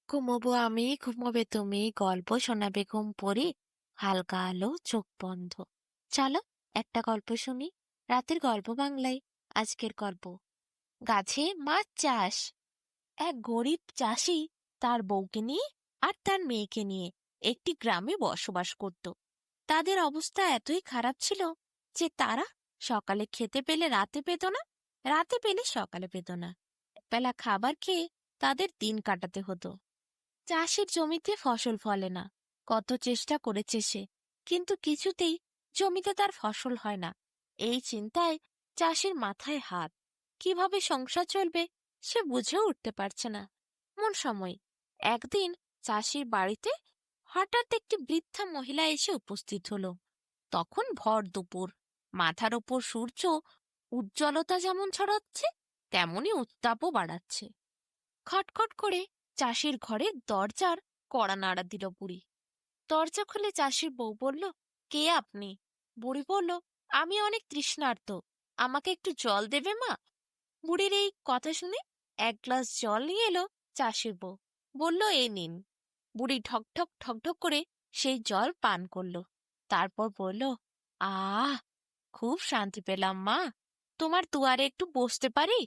ঘুমোবো আমি, ঘুমোবে তুমি, গল্প শোনাবে ঘুম পড়ি, হালকা আলো, চোখ বন্ধ। চলো একটা গল্প শুনি। রাতের গল্প বাংলায়। আজকের গল্প, গাছে মাছ চাষ। এক গরিব চাষি তার বউকে নিয়ে আর তার মেয়েকে নিয়ে একটি গ্রামে বসবাস করত। তাদের অবস্থা এতই খারাপ ছিল যে তারা সকালে খেতে পেলে রাতে পেত না, রাতে পেলে সকালে পেত না। একবেলা খাবার খেয়ে তাদের দিন কাটাতে হতো। চাষের জমিতে ফসল ফলে না। কত চেষ্টা করেছে সে, কিন্তু কিছুতেই জমিতে তার ফসল হয় না। এই চিন্তায় চাষির মাথায় হাত। কিভাবে সংসার চলবে সে বুঝেও উঠতে পারছে না। এমন সময় একদিন চাষির বাড়িতে হঠাৎ একটি বৃদ্ধা মহিলা এসে উপস্থিত হলো। তখন ভর দুপুর, মাথার ওপর সূর্য উজ্জ্বলতা যেমন ছড়াচ্ছে তেমনি উত্তাপও বাড়াচ্ছে। খটখট করে চাষির ঘরের দরজার কড়া নাড়া দিল বুড়ি। দরজা খুলে চাষির বউ বলল, কে আপনি? বুড়ি বলল, আমি অনেক তৃষ্ণার্ত, আমাকে একটু জল দেবে মা? বুড়ির এই কথা শুনে এক গ্লাস জল নিয়ে এলো চাষির বউ। বলল, এই নিন। বুড়ি ঠকঠক ঠকঠক করে সেই জল পান করলো। তারপর বলল, আহ, খুব শান্তি পেলাম মা। তোমার দুয়ারে একটু বসতে পারি?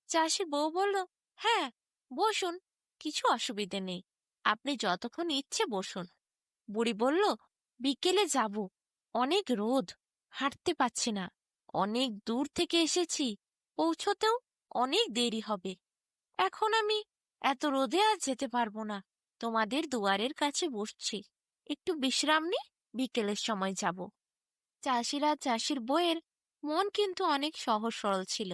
চাষির বউ বলল, হ্যাঁ, বসুন, কিছু অসুবিধে নেই, আপনি যতক্ষণ ইচ্ছে বসুন। বুড়ি বলল, বিকেলে যাব, অনেক রোদ, হাঁটতে পাচ্ছি না, অনেক দূর থেকে এসেছি, পৌঁছতেও অনেক দেরি হবে। এখন আমি এত রোদে আর যেতে পারবো না, তোমাদের দুয়ারের কাছে বসছি, একটু বিশ্রাম নি, বিকেলের সময় যাব। চাষিরা চাষির বইয়ের মন কিন্তু অনেক সহজ সরল ছিল।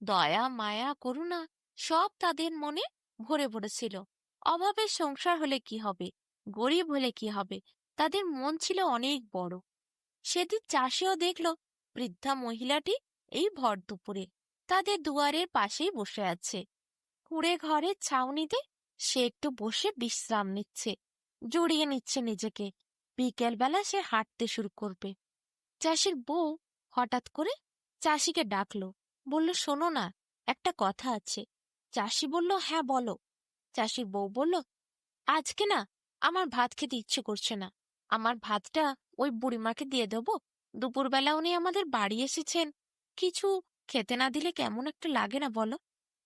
দয়া মায়া করুণা সব তাদের মনে ভরে পড়েছিল। অভাবের সংসার হলে কি হবে, গরিব হলে কি হবে, তাদের মন ছিল অনেক বড়। সেদিন চাষিও দেখল বৃদ্ধা মহিলাটি এই ভর দুপুরে তাদের দুয়ারের পাশেই বসে আছে। কুঁড়ে ঘরের ছাউনিতে সে একটু বসে বিশ্রাম নিচ্ছে, জড়িয়ে নিচ্ছে নিজেকে। বিকেল বেলা সে হাঁটতে শুরু করবে। চাষির বউ হঠাৎ করে চাষিকে ডাকলো, বলল, শোনো না, একটা কথা আছে। চাষি বলল, হ্যাঁ বলো। চাষির বউ বলল, আজকে না আমার ভাত খেতে ইচ্ছে করছে না, আমার ভাতটা ওই বুড়িমাকে দিয়ে দেবো। দুপুরবেলা উনি আমাদের বাড়ি এসেছেন, কিছু খেতে না দিলে কেমন একটা লাগে না বলো?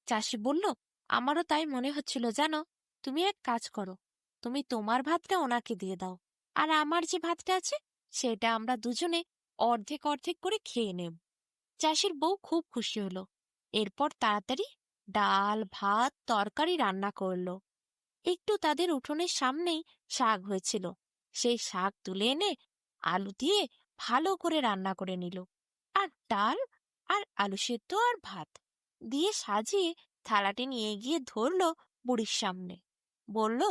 চাষি বলল, আমারও তাই মনে হচ্ছিল জানো। তুমি এক কাজ করো, তুমি তোমার ভাতটা ওনাকে দিয়ে দাও, আর আমার যে ভাতটা আছে সেটা আমরা দুজনে অর্ধেক অর্ধেক করে খেয়ে নেব। চাষির বউ খুব খুশি হলো। এরপর তাড়াতাড়ি ডাল ভাত তরকারি রান্না করলো। একটু তাদের উঠোনের সামনেই শাক হয়েছিল, সেই শাক তুলে এনে আলু দিয়ে ভালো করে রান্না করে নিল। আর ডাল আর আলু সেদ্ধ আর ভাত দিয়ে সাজিয়ে থালাটি নিয়ে গিয়ে ধরলো বুড়ির সামনে। বলল,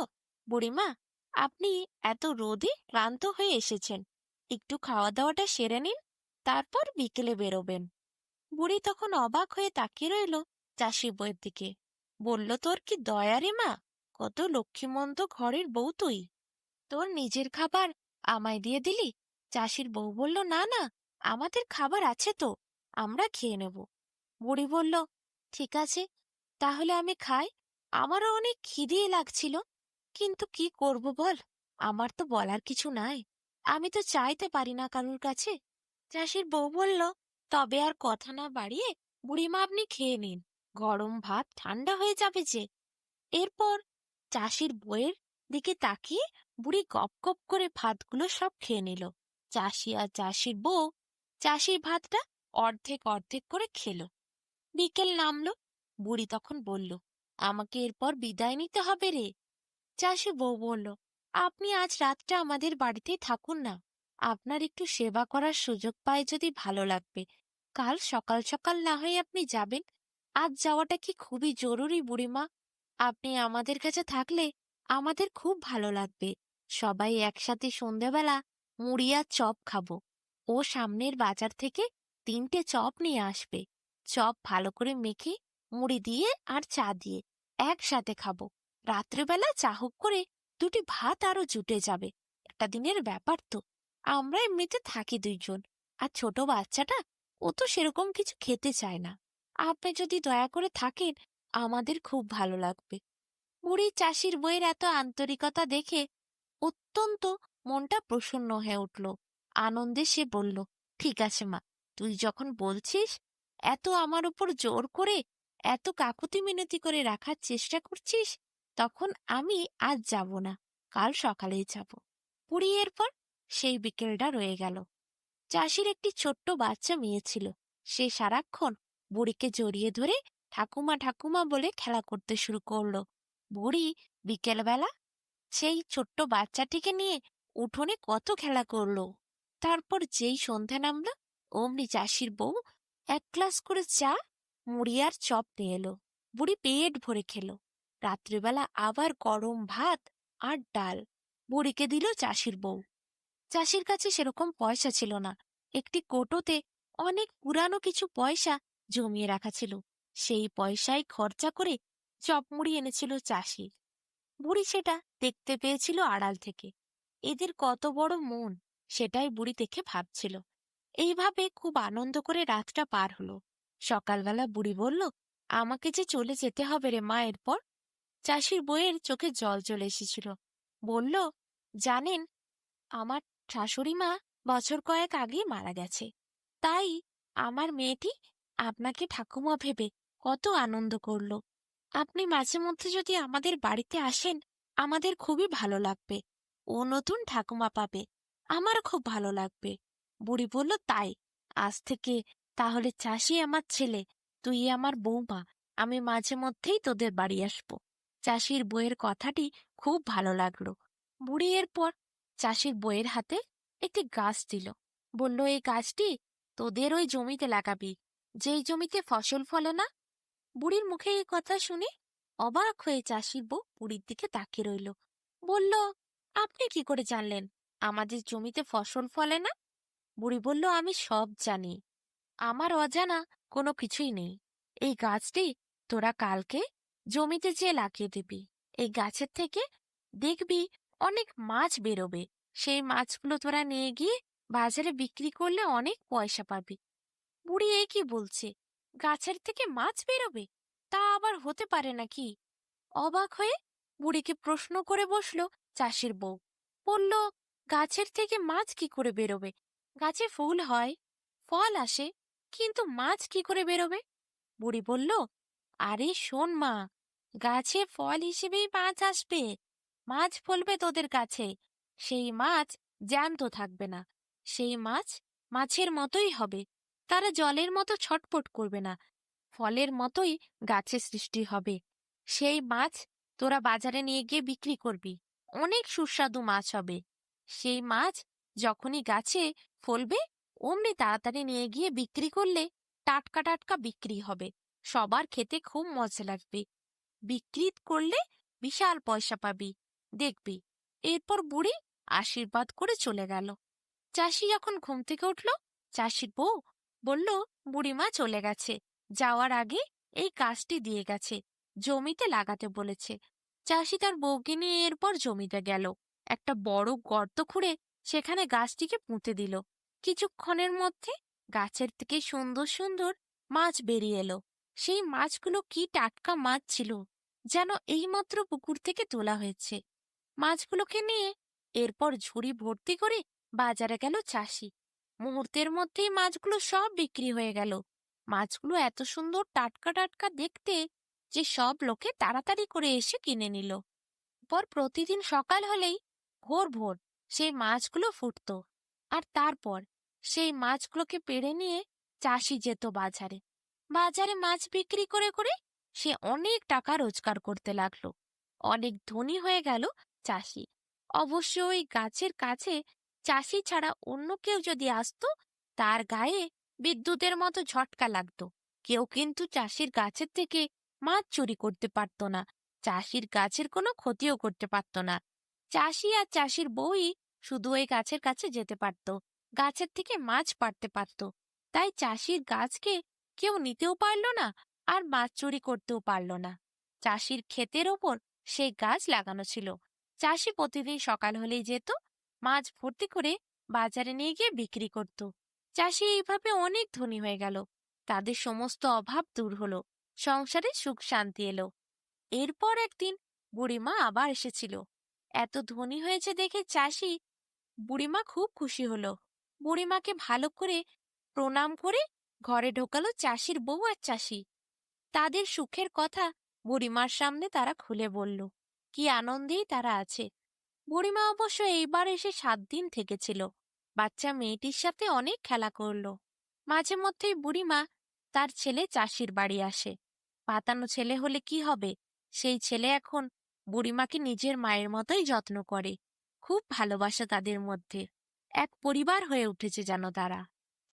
বুড়িমা, আপনি এত রোদে ক্লান্ত হয়ে এসেছেন, একটু খাওয়া দাওয়াটা সেরে নিন, তারপর বিকেলে বেরোবেন। বুড়ি তখন অবাক হয়ে তাকিয়ে রইল চাষি বউয়ের দিকে। বলল, তোর কি দয়া রে মা, কত লক্ষ্মীমন্ত ঘরের বউ তুই, তোর নিজের খাবার আমায় দিয়ে দিলি? চাষির বউ বলল, না না, আমাদের খাবার আছে তো, আমরা খেয়ে নেব। বুড়ি বলল, ঠিক আছে, তাহলে আমি খাই, আমারও অনেক খিদে লাগছিল, কিন্তু কি করব বল, আমার তো বলার কিছু নাই, আমি তো চাইতে পারি না কারুর কাছে। চাষির বউ বলল, তবে আর কথা না বাড়িয়ে বুড়িমা আপনি খেয়ে নিন, গরম ভাত ঠান্ডা হয়ে যাবে যে। এরপর চাষির বউয়ের দিকে তাকিয়ে বুড়ি গপ গপ করে ভাতগুলো সব খেয়ে নিল। চাষি আর চাষির বউ চাষির ভাতটা অর্ধেক অর্ধেক করে খেলো। বিকেল নামলো। বুড়ি তখন বলল, আমাকে এরপর বিদায় নিতে হবে রে। চাষি বউ বলল, আপনি আজ রাতটা আমাদের বাড়িতেই থাকুন না, আপনার একটু সেবা করার সুযোগ পাই যদি ভালো লাগবে, কাল সকাল সকাল না হয়ে আপনি যাবেন। আজ যাওয়াটা কি খুবই জরুরি বুড়িমা? আপনি আমাদের কাছে থাকলে আমাদের খুব ভালো লাগবে। সবাই একসাথে সন্ধেবেলা মুড়ি আর চপ খাবো। ও সামনের বাজার থেকে 3টে চপ নিয়ে আসবে। চপ ভালো করে মেখে মুড়ি দিয়ে আর চা দিয়ে একসাথে খাবো। রাত্রেবেলা চাহক করে 2টি ভাত আরো জুটে যাবে। একটা দিনের ব্যাপার তো, আমরা এমনিতে থাকি 2জন, আর ছোট বাচ্চাটা ও তো সেরকম কিছু খেতে চায় না। আপনি যদি দয়া করে থাকেন আমাদের খুব ভালো লাগবে। বুড়ি চাষির বইয়ের এত আন্তরিকতা দেখে অত্যন্ত মনটা প্রসন্ন হয়ে উঠল। আনন্দে সে বলল, ঠিক আছে মা, তুই যখন বলছিস, এত আমার উপর জোর করে, এত কাকুতি মিনতি করে রাখার চেষ্টা করছিস, তখন আমি আজ যাব না, কাল সকালেই যাব। বুড়ি এরপর সেই বিকেলটা রয়ে গেল। চাষির একটি ছোট্ট বাচ্চা মেয়ে ছিল। সে সারাক্ষণ বুড়িকে জড়িয়ে ধরে ঠাকুমা ঠাকুমা বলে খেলা করতে শুরু করলো। বুড়ি বিকেলবেলা সেই ছোট্ট বাচ্চাটিকে নিয়ে উঠোনে কত খেলা করলো। তারপর যেই সন্ধ্যা নামলো, অমনি চাষির বউ এক গ্লাস করে চা, মুড়ি আর চপ নিয়ে এলো। বুড়ি পেট ভরে খেলো। রাত্রিবেলা আবার গরম ভাত আর ডাল বুড়িকে দিল চাষির বউ। চাষির কাছে সেরকম পয়সা ছিল না। একটি কোটোতে অনেক পুরানো কিছু পয়সা জমিয়ে রাখা ছিল। সেই পয়সায় খরচা করে চপ মুড়ি এনেছিল চাষি। বুড়ি সেটা দেখতে পেয়েছিল আড়াল থেকে। এদের কত বড় মন, সেটাই বুড়ি দেখে ভাবছিল। এইভাবে খুব আনন্দ করে রাতটা পার হলো। সকালবেলা বুড়ি বলল, আমাকে যে চলে যেতে হবে রে মা এরপর। চাষির বউয়ের চোখে জল চলে এসেছিল। বলল, জানেন, আমার শাশুড়ি মা বছর কয়েক আগেই মারা গেছে। তাই আমার মেয়েটি আপনাকে ঠাকুমা ভেবে কত আনন্দ করলো। আপনি মাঝে মধ্যে যদি আমাদের বাড়িতে আসেন, আমাদের খুবই ভালো লাগবে। ও নতুন ঠাকুমা পাবে, আমার খুব ভালো লাগবে। বুড়ি বলল, তাই আজ থেকে তাহলে চাষি আমার ছেলে, তুই আমার বৌমা, আমি মাঝে মধ্যেই তোদের বাড়ি আসবো। চাষির বইয়ের কথাটি খুব ভালো লাগলো। বুড়ি এরপর চাষির বইয়ের হাতে একটি গাছ দিল। বলল, এই গাছটি তোদের ওই জমিতে লাগাবি, যেই জমিতে ফসল ফলে না। বুড়ির মুখে এই কথা শুনে অবাক হয়ে চাষির বউ বুড়ির দিকে তাকিয়ে রইল। বলল, আপনি কি করে জানলেন আমাদের জমিতে ফসল ফলে না? বুড়ি বলল, আমি সব জানি, আমার অজানা কোনো কিছুই নেই। এই গাছটি তোরা কালকে জমিতে যেয়ে লাগিয়ে দিবি। এই গাছের থেকে দেখবি অনেক মাছ বেরোবে। সেই মাছগুলো তোরা নিয়ে গিয়ে বাজারে বিক্রি করলে অনেক পয়সা পাবি। বুড়ি এ কি বলছে, গাছের থেকে মাছ বেরোবে? তা আবার হতে পারে নাকি? অবাক হয়ে বুড়িকে প্রশ্ন করে বসলো চাষির বউ। বলল, গাছের থেকে মাছ কি করে বেরোবে? গাছে ফুল হয়, ফল আসে, কিন্তু মাছ কি করে বেরোবে? বুড়ি বলল, আরে শোন মা, গাছে ফল হিসেবেই মাছ আসবে। মাছ ফলবে তোদের কাছে। সেই মাছ জ্যান্ত থাকবে না। সেই মাছ মাছের মতোই হবে। তারা জলের মতো ছটপট করবে না, ফলের মতোই গাছের সৃষ্টি হবে। সেই মাছ তোরা বাজারে নিয়ে গিয়ে বিক্রি করবি। অনেক সুস্বাদু মাছ হবে। সেই মাছ যখনই গাছে ফলবে, অমনি তাড়াতাড়ি নিয়ে গিয়ে বিক্রি করলে টাটকা টাটকা বিক্রি হবে। সবার খেতে খুব মজা লাগবে। বিক্রি করলে বিশাল পয়সা পাবি, দেখবি। এরপর বুড়ি আশীর্বাদ করে চলে গেল। চাষি যখন ঘুম থেকে উঠল, চাষির বউ বলল, বুড়িমা চলে গেছে, যাওয়ার আগে এই কাজটি দিয়ে গেছে, জমিতে লাগাতে বলেছে। চাষি তার বউকে নিয়ে এরপর জমিতে গেল। একটা বড় গর্ত খুঁড়ে সেখানে গাছটিকে পুঁতে দিল। কিছুক্ষণের মধ্যে গাছের থেকে সুন্দর সুন্দর মাছ বেরিয়ে এলো। সেই মাছগুলো কি টাটকা মাছ ছিল, যেন এইমাত্র পুকুর থেকে তোলা হয়েছে। মাছগুলোকে নিয়ে এরপর ঝুড়ি ভর্তি করে বাজারে গেল চাষি। মুহূর্তের মধ্যেই মাছগুলো সব বিক্রি হয়ে গেল। মাছগুলো এত সুন্দর টাটকা টাটকা দেখতে যে সব লোকে তাড়াতাড়ি করে এসে কিনে নিল। পর প্রতিদিন সকাল হলেই ভোর ভোর সেই মাছগুলো ফুটতো। আর তারপর সেই মাছগুলোকে পেড়ে নিয়ে চাষি যেত বাজারে। বাজারে মাছ বিক্রি করে করে সে অনেক টাকা রোজগার করতে লাগলো। অনেক ধনী হয়ে গেল চাষি। অবশ্য ওই গাছের কাছে চাষি ছাড়া অন্য কেউ যদি আসতো, তার গায়ে বিদ্যুতের মতো ঝটকা লাগতো। কেউ কিন্তু চাষির গাছের থেকে মাছ চুরি করতে পারত না, চাষির গাছের কোনো ক্ষতিও করতে পারত না। চাষি আর চাষির বউই শুধু ওই গাছের কাছে যেতে পারত, গাছের থেকে মাছ পাড়তে পারত। তাই চাষির গাছকে কেউ নিতেও পারল না, আর মাছ চুরি করতেও পারল না। চাষির ক্ষেতের ওপর সেই গাছ লাগানো ছিল। চাষি প্রতিদিন সকাল হলেই যেত, মাছ ভর্তি করে বাজারে নিয়ে গিয়ে বিক্রি করত। চাষি এইভাবে অনেক ধনী হয়ে গেল। তাদের সমস্ত অভাব দূর হলো, সংসারে সুখ শান্তি এলো। এরপর একদিন বুড়িমা আবার এসেছিল। এত ধনী হয়েছে দেখে চাষি বুড়িমা খুব খুশি হলো। বুড়িমাকে ভালো করে প্রণাম করে ঘরে ঢোকালো চাষির বউ আর চাষি। তাদের সুখের কথা বুড়িমার সামনে তারা খুলে বলল। কি আনন্দেই তারা আছে। বুড়িমা অবশ্য এইবার এসে 7 দিন থেকেছিল। বাচ্চা মেয়েটির সাথে অনেক খেলা করলো। মাঝে মধ্যেই বুড়িমা তার ছেলে চাষির বাড়ি আসে। পাতানো ছেলে হলে কি হবে, সেই ছেলে এখন বুড়িমাকে নিজের মায়ের মতোই যত্ন করে। খুব ভালোবাসা তাদের মধ্যে। এক পরিবার হয়ে উঠেছে যেন তারা।